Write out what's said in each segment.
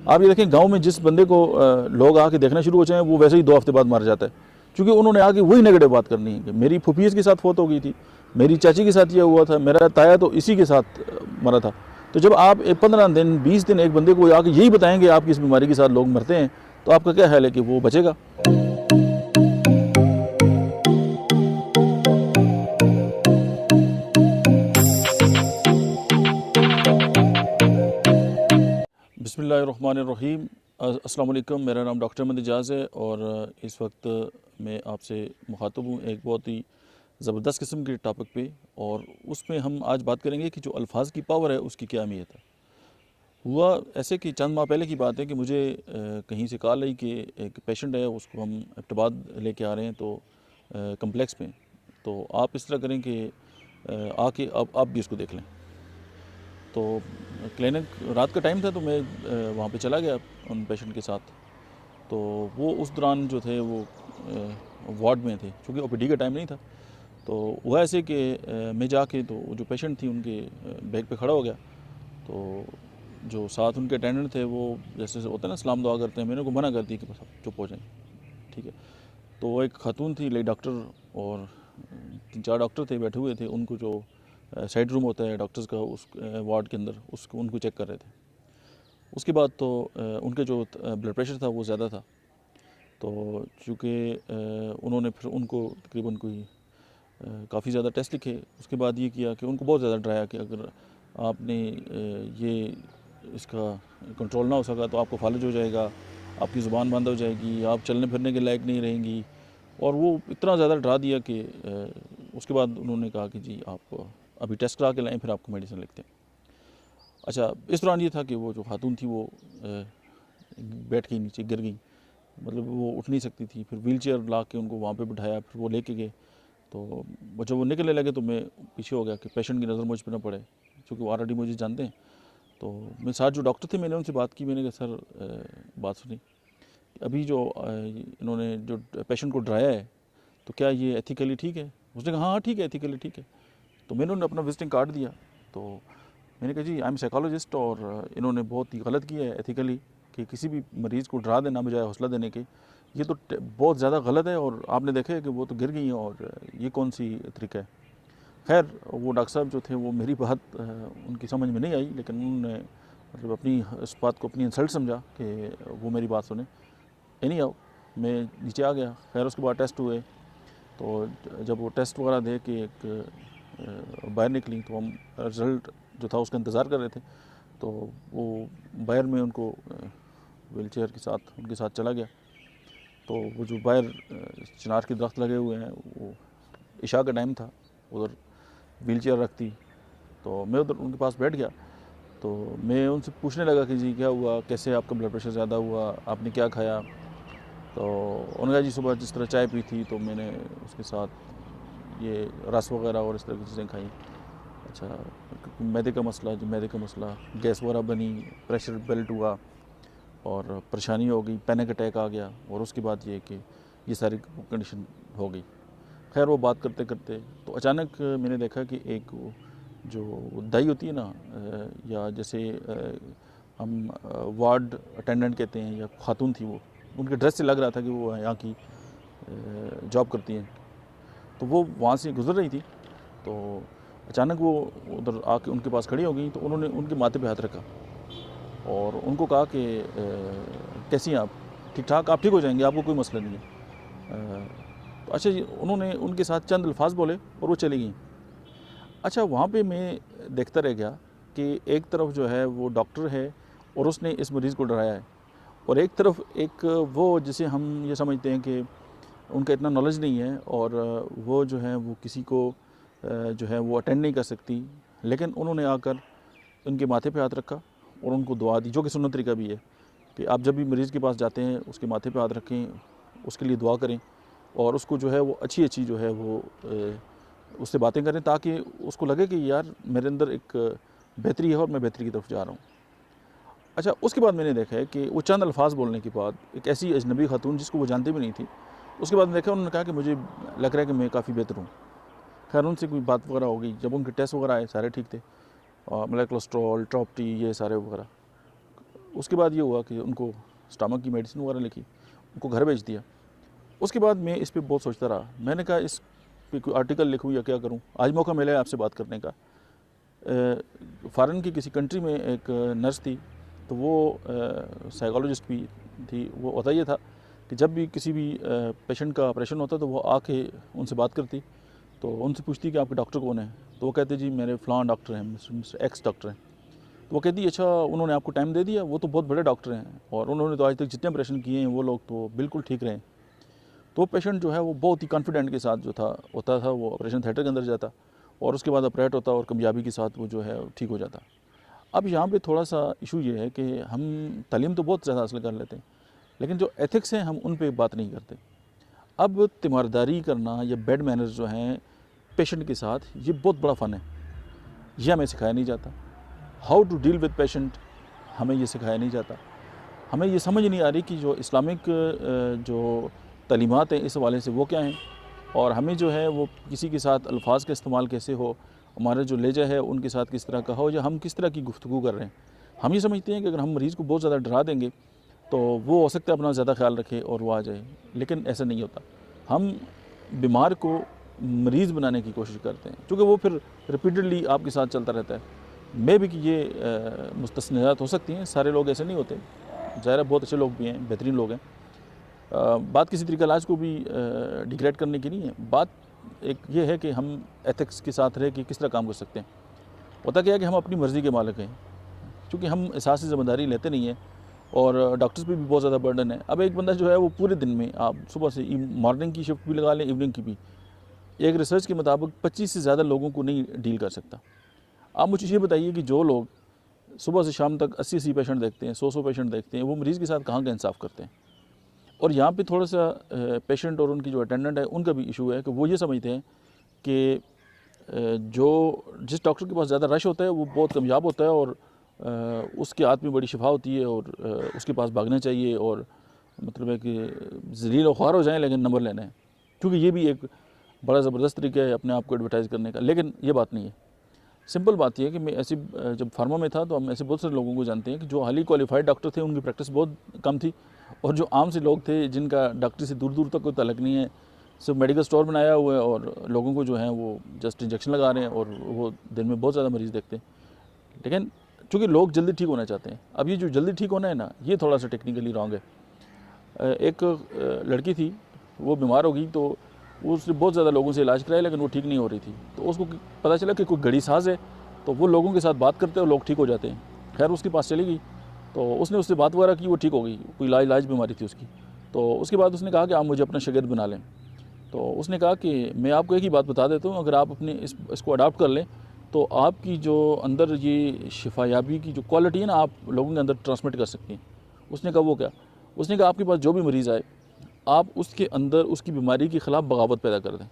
آپ یہ دیکھیں گاؤں میں جس بندے کو لوگ آ کے دیکھنا شروع ہو جائیں وہ ویسے ہی 2 ہفتے بعد مر جاتا ہے، کیونکہ انہوں نے آ کے وہی نیگیٹو بات کرنی ہے کہ میری پھوپھی کے ساتھ فوت ہو گئی تھی، میری چاچی کے ساتھ یہ ہوا تھا، میرا تایا تو اسی کے ساتھ مرا تھا۔ تو جب آپ 15 دن 20 دن ایک بندے کو آ کے یہی بتائیں گے آپ کی اس بیماری کے ساتھ لوگ مرتے ہیں، تو آپ کا کیا خیال ہے کہ وہ بچے گا؟ بسم اللہ الرحمن الرحیم۔ السلام علیکم، میرا نام ڈاکٹر احمد اعجاز ہے اور اس وقت میں آپ سے مخاطب ہوں ایک بہت ہی زبردست قسم کے ٹاپک پہ، اور اس میں ہم آج بات کریں گے کہ جو الفاظ کی پاور ہے اس کی کیا اہمیت ہے۔ ہوا ایسے کہ چند ماہ پہلے کی بات ہے کہ مجھے کہیں سے کال آئی کہ ایک پیشنٹ ہے، اس کو ہم ابٹباد لے کے آ رہے ہیں تو کمپلیکس میں، تو آپ اس طرح کریں کہ آ کے آپ بھی اس کو دیکھ لیں۔ تو کلینک رات کا ٹائم تھا تو میں وہاں پہ چلا گیا ان پیشنٹ کے ساتھ، تو وہ اس دوران جو تھے وہ وارڈ میں تھے، چونکہ او پی ڈی کا ٹائم نہیں تھا۔ تو وہ ایسے کہ میں جا کے تو جو پیشنٹ تھی ان کے بیگ پہ کھڑا ہو گیا، تو جو ساتھ ان کے اٹینڈنٹ تھے وہ جیسے ہوتا ہے نا سلام دعا کرتے ہیں، میں نے کو منع کر دی کہ بس آپ چپ ہو جائیں، ٹھیک ہے۔ تو وہ ایک خاتون تھی لیڈی ڈاکٹر، اور 3-4 ڈاکٹر تھے بیٹھے ہوئے تھے، ان کو جو سائڈ روم ہوتا ہے ڈاکٹرز کا اس وارڈ کے اندر، اس کو ان کو چیک کر رہے تھے۔ اس کے بعد تو ان کے جو بلڈ پریشر تھا وہ زیادہ تھا، تو چونکہ انہوں نے پھر ان کو تقریباً کوئی کافی زیادہ ٹیسٹ لکھے۔ اس کے بعد یہ کیا کہ ان کو بہت زیادہ ڈرایا کہ اگر آپ نے یہ اس کا کنٹرول نہ ہو سکا تو آپ کو فالج ہو جائے گا، آپ کی زبان بند ہو جائے گی، آپ چلنے پھرنے کے لائق نہیں رہیں گی، اور وہ اتنا زیادہ ڈرا دیا کہ اس کے بعد انہوں نے کہا کہ جی آپ ابھی ٹیسٹ کرا کے لائیں، پھر آپ کو میڈیسن لکھتے ہیں۔ اچھا، اس دوران یہ تھا کہ وہ جو خاتون تھی وہ بیٹھ گئی، نیچے گر گئی، مطلب وہ اٹھ نہیں سکتی تھی۔ پھر ویل چیئر لا کے ان کو وہاں پہ بٹھایا، پھر وہ لے کے گئے۔ تو جب وہ نکلنے لگے تو میں پیچھے ہو گیا کہ پیشنٹ کی نظر مجھ پہ نہ پڑے، چونکہ وہ آلریڈی مجھے جانتے ہیں۔ تو میں ساتھ جو ڈاکٹر تھے میں نے ان سے بات کی، میں نے کہا سر بات سنی، ابھی جو انہوں نے جو پیشنٹ کو ڈرایا ہے تو کیا یہ ایتھیکلی ٹھیک ہے؟ اس نے کہا ہاں ٹھیک ہے، ایتھیکلی ٹھیک ہے۔ تو میں نے انہیں اپنا وزٹنگ کارڈ دیا، تو میں نے کہا جی آئی ایم سائیکالوجسٹ، اور انہوں نے بہت ہی غلط کیا ہے ایتھیکلی کہ کسی بھی مریض کو ڈرا دینا بجائے حوصلہ دینے کے، یہ تو بہت زیادہ غلط ہے، اور آپ نے دیکھا ہے کہ وہ تو گر گئی ہیں، اور یہ کون سی طریقہ ہے۔ خیر وہ ڈاکٹر صاحب جو تھے وہ میری بات ان کی سمجھ میں نہیں آئی، لیکن انہوں نے مطلب اپنی اس بات کو اپنی انسلٹ سمجھا کہ وہ میری بات سنیں۔ نہیں آؤ، میں نیچے آ گیا۔ خیر اس کے بعد ٹیسٹ ہوئے، تو جب وہ ٹیسٹ وغیرہ دے کے ایک باہر نکلی تو ہم رزلٹ جو تھا اس کا انتظار کر رہے تھے۔ تو وہ باہر میں ان کو ویل چیئر کے ساتھ ان کے ساتھ چلا گیا۔ تو وہ جو باہر چنار کے درخت لگے ہوئے ہیں، وہ عشاء کا ٹائم تھا، ادھر ویل چیئر رکھتی، تو میں ادھر ان کے پاس بیٹھ گیا۔ تو میں ان سے پوچھنے لگا کہ جی کیا ہوا، کیسے آپ کا بلڈ پریشر زیادہ ہوا، آپ نے کیا کھایا؟ تو انہوں نے کہا جی صبح جس طرح چائے پی تھی تو میں نے اس کے ساتھ یہ رس وغیرہ اور اس طرح کی چیزیں کھائیں۔ اچھا، معدے کا مسئلہ، جو معدے کا مسئلہ، گیس وغیرہ بنی، پریشر بیلٹ ہوا، اور پریشانی ہو گئی، پینک اٹیک آ گیا، اور اس کے بعد یہ کہ یہ ساری کنڈیشن ہو گئی۔ خیر وہ بات کرتے کرتے تو اچانک میں نے دیکھا کہ ایک جو دائی ہوتی ہے نا، یا جیسے ہم وارڈ اٹینڈنٹ کہتے ہیں، یا خاتون تھی، وہ ان کے ڈریس سے لگ رہا تھا کہ وہ یہاں کی جاب کرتی ہیں، تو وہ وہاں سے گزر رہی تھی۔ تو اچانک وہ ادھر آ کے ان کے پاس کھڑی ہو گئی، تو انہوں نے ان کے ماتھے پہ ہاتھ رکھا اور ان کو کہا کہ کیسی ہیں آپ؟ ٹھیک ٹھاک، آپ ٹھیک ہو جائیں گے، آپ کو کوئی مسئلہ نہیں ہے۔ تو اچھا جی، انہوں نے ان کے ساتھ چند الفاظ بولے اور وہ چلی گئیں۔ اچھا، وہاں پہ میں دیکھتا رہ گیا کہ ایک طرف جو ہے وہ ڈاکٹر ہے اور اس نے اس مریض کو ڈرایا ہے، اور ایک طرف ایک وہ جسے ہم یہ سمجھتے ہیں کہ ان کا اتنا نالج نہیں ہے، اور وہ جو ہے وہ کسی کو جو ہے وہ اٹینڈ نہیں کر سکتی، لیکن انہوں نے آ کر ان کے ماتھے پہ ہاتھ رکھا اور ان کو دعا دی، جو کہ سنت طریقہ بھی ہے کہ آپ جب بھی مریض کے پاس جاتے ہیں اس کے ماتھے پہ ہاتھ رکھیں، اس کے لیے دعا کریں، اور اس کو جو ہے وہ اچھی جو ہے وہ اس سے باتیں کریں، تاکہ اس کو لگے کہ یار میرے اندر ایک بہتری ہے اور میں بہتری کی طرف جا رہا ہوں۔ اچھا، اس کے بعد میں نے دیکھا ہے کہ وہ چند الفاظ بولنے کے بعد ایک ایسی اجنبی خاتون جس کو وہ جانتے بھی نہیں تھی، اس کے بعد میں دیکھا انہوں نے کہا کہ مجھے لگ رہا ہے کہ میں کافی بہتر ہوں۔ خیر ان سے کوئی بات وغیرہ ہو گئی، جب ان کے ٹیسٹ وغیرہ آئے سارے ٹھیک تھے، مطلب کولیسٹرول، ٹراپ ٹی، یہ سارے وغیرہ۔ اس کے بعد یہ ہوا کہ ان کو اسٹامک کی میڈیسن وغیرہ لکھی، ان کو گھر بھیج دیا۔ اس کے بعد میں اس پہ بہت سوچتا رہا، میں نے کہا اس پہ کوئی آرٹیکل لکھوں یا کیا کروں۔ آج موقع ملا ہے آپ سے بات کرنے کا۔ فارن کی کسی کنٹری میں ایک نرس تھی، تو وہ سائیکالوجسٹ بھی تھی۔ وہ ہوتا یہ تھا کہ جب بھی کسی بھی پیشنٹ کا آپریشن ہوتا تو وہ آ کے ان سے بات کرتی، تو ان سے پوچھتی کہ آپ کے ڈاکٹر کون ہیں، تو وہ کہتے جی میرے فلاں ڈاکٹر ہیں، مسٹر ایکس ڈاکٹر ہیں۔ تو وہ کہتی اچھا انہوں نے آپ کو ٹائم دے دیا، وہ تو بہت بڑے ڈاکٹر ہیں اور انہوں نے تو آج تک جتنے آپریشن کیے ہیں وہ لوگ تو بالکل ٹھیک رہے ہیں۔ تو پیشنٹ جو ہے وہ بہت ہی کانفیڈنٹ کے ساتھ جو ہوتا تھا وہ آپریشن تھیٹر کے اندر جاتا اور اس کے بعد آپریٹ ہوتا اور کامیابی کے ساتھ وہ جو ہے ٹھیک ہو جاتا۔ اب یہاں پہ تھوڑا سا ایشو یہ ہے کہ ہم تعلیم تو بہت زیادہ حاصل کر لیتے ہیں، لیکن جو ایتھکس ہیں ہم ان پہ بات نہیں کرتے۔ اب تیمارداری کرنا یا بیڈ مینرز جو ہیں پیشنٹ کے ساتھ، یہ بہت بڑا فن ہے، یہ ہمیں سکھایا نہیں جاتا۔ How to deal with patient ہمیں یہ سکھایا نہیں جاتا۔ ہمیں یہ سمجھ نہیں آ رہی کہ جو اسلامک جو تعلیمات ہیں اس حوالے سے وہ کیا ہیں، اور ہمیں جو ہے وہ کسی کے ساتھ الفاظ کا استعمال کیسے ہو، ہمارا جو لہجہ ہے ان کے ساتھ کس طرح کا ہو، یا ہم کس طرح کی گفتگو کر رہے ہیں۔ ہم یہ سمجھتے ہیں کہ اگر ہم مریض کو بہت زیادہ ڈرا دیں گے تو وہ ہو سکتا ہے اپنا زیادہ خیال رکھے اور وہ آ جائے، لیکن ایسا نہیں ہوتا۔ ہم بیمار کو مریض بنانے کی کوشش کرتے ہیں، کیونکہ وہ پھر ریپیٹڈلی آپ کے ساتھ چلتا رہتا ہے۔ میں بھی کہ یہ مستثنیات ہو سکتی ہیں، سارے لوگ ایسے نہیں ہوتے، ظاہر ہے بہت اچھے لوگ بھی ہیں، بہترین لوگ ہیں۔ بات کسی طریقہ علاج کو بھی ڈیگریڈ کرنے کی نہیں ہے، بات ایک یہ ہے کہ ہم ایتھکس کے ساتھ رہ کے کس طرح کام کر سکتے ہیں۔ ہوتا کیا ہے کہ ہم اپنی مرضی کے مالک ہیں، چونکہ ہم احساس ذمہ داری لیتے نہیں ہیں، اور ڈاکٹرز پہ بھی بہت زیادہ برڈن ہے۔ اب ایک بندہ جو ہے وہ پورے دن میں، آپ صبح سے مارننگ کی شفٹ بھی لگا لیں، ایوننگ کی بھی، ایک ریسرچ کے مطابق 25 سے زیادہ لوگوں کو نہیں ڈیل کر سکتا۔ آپ مجھے یہ بتائیے کہ جو لوگ صبح سے شام تک 80 پیشنٹ دیکھتے ہیں، 100 پیشنٹ دیکھتے ہیں، وہ مریض کے ساتھ کہاں کا انصاف کرتے ہیں؟ اور یہاں پہ تھوڑا سا پیشنٹ اور ان کی جو اٹینڈنٹ ہے ان کا بھی ایشو ہے کہ وہ یہ سمجھتے ہیں کہ جس ڈاکٹر کے پاس زیادہ رش ہوتا ہے وہ بہت کامیاب ہوتا ہے، اور اس کے ہاتھ میں بڑی شفا ہوتی ہے، اور اس کے پاس بھاگنا چاہیے، اور مطلب ہے کہ ذلیل و خوار ہو جائیں لیکن نمبر لینا ہے، کیونکہ یہ بھی ایک بڑا زبردست طریقہ ہے اپنے آپ کو ایڈورٹائز کرنے کا۔ لیکن یہ بات نہیں ہے۔ سمپل بات یہ ہے کہ میں ایسی جب فارما میں تھا تو ہم ایسے بہت سارے لوگوں کو جانتے ہیں کہ جو حالی کوالیفائڈ ڈاکٹر تھے، ان کی پریکٹس بہت کم تھی، اور جو عام سے لوگ تھے جن کا ڈاکٹر سے دور دور تک کوئی تعلق نہیں ہے، صرف میڈیکل سٹور بنایا ہوا ہے اور لوگوں کو جو ہیں وہ جسٹ انجیکشن لگا رہے ہیں، اور وہ دن میں بہت زیادہ مریض دیکھتے ہیں۔ لیکن چونکہ لوگ جلدی ٹھیک ہونا چاہتے ہیں، اب یہ جو جلدی ٹھیک ہونا ہے نا، یہ تھوڑا سا ٹیکنیکلی رانگ ہے۔ ایک لڑکی تھی، وہ بیمار ہو گئی، تو اس نے بہت زیادہ لوگوں سے علاج کرایا لیکن وہ ٹھیک نہیں ہو رہی تھی، تو اس کو پتہ چلا کہ کوئی گھڑی ساز ہے، تو وہ لوگوں کے ساتھ بات کرتے ہیں اور لوگ ٹھیک ہو جاتے ہیں۔ خیر اس کے پاس چلی گئی، تو اس نے اس سے بات وغیرہ کی، وہ ٹھیک ہو گئی، کوئی علاج بیماری تھی اس کی۔ تو اس کے بعد اس نے کہا کہ آپ مجھے اپنا شاگرد بنا لیں۔ تو اس نے کہا کہ میں آپ کو ایک ہی بات بتا دیتا ہوں، اگر آپ اپنے اس کو اڈاپٹ کر لیں تو آپ کی جو اندر یہ شفا یابی کی جو کوالٹی ہے نا، آپ لوگوں کے اندر ٹرانسمٹ کر سکتی ہیں۔ اس نے کہا وہ کیا؟ اس نے کہا آپ کے پاس جو بھی مریض آئے، آپ اس کے اندر اس کی بیماری کے خلاف بغاوت پیدا کر دیں۔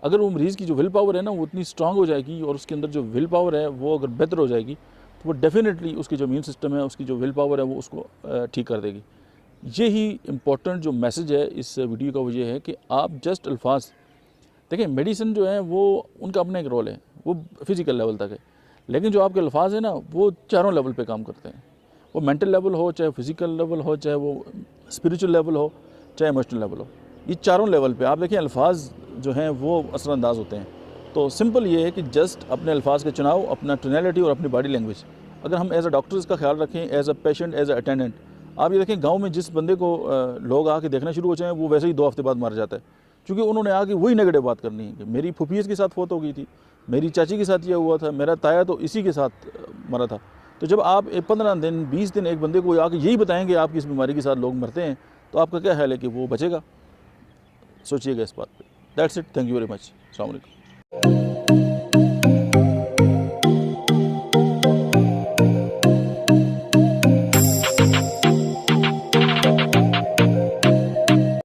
اگر وہ مریض کی جو ول پاور ہے نا وہ اتنی اسٹرانگ ہو جائے گی، اور اس کے اندر جو ول پاور ہے وہ اگر بہتر ہو جائے گی، تو وہ ڈیفینیٹلی اس کی جو امیون سسٹم ہے، اس کی جو ول پاور ہے وہ اس کو ٹھیک کر دے گی۔ یہی امپورٹنٹ جو میسج ہے اس ویڈیو کا وہ یہ ہے کہ آپ جسٹ الفاظ دیکھیں، میڈیسن جو ہے وہ ان کا اپنا ایک رول ہے، وہ فزیکل لیول تک ہے، لیکن جو آپ کے الفاظ ہیں نا وہ چاروں لیول پہ کام کرتے ہیں۔ وہ مینٹل لیول ہو، چاہے فزیکل لیول ہو، چاہے وہ اسپریچول لیول ہو، چاہے ایموشنل لیول ہو، یہ چاروں لیول پہ آپ دیکھیں الفاظ جو ہیں وہ اثر انداز ہوتے ہیں۔ تو سمپل یہ ہے کہ جسٹ اپنے الفاظ کا چناؤ، اپنا ٹونیلٹی اور اپنی باڈی لینگویج، اگر ہم ایز اے ڈاکٹر اس کا خیال رکھیں، as a patient, as a attendant, آپ یہ دیکھیں گاؤں میں جس بندے کو لوگ آ کے دیکھنا شروع ہو جائیں وہ ویسے ہی 2 ہفتے بعد مر جاتا ہے، کیونکہ انہوں نے آ کے وہی نیگیٹو بات کرنی ہے کہ میری پھوپھی کے ساتھ فوت ہو گئی تھی، میری چاچی کے ساتھ یہ ہوا تھا، میرا تایا تو اسی کے ساتھ مرا تھا۔ تو جب آپ 15 دن 20 دن ایک بندے کو آ کے یہی بتائیں گے آپ کی اس بیماری کے ساتھ لوگ مرتے ہیں، تو آپ کا کیا خیال ہے کہ وہ بچے گا؟ سوچئے گا اس بات پہ۔ That's it, thank you very much, السلام علیکم۔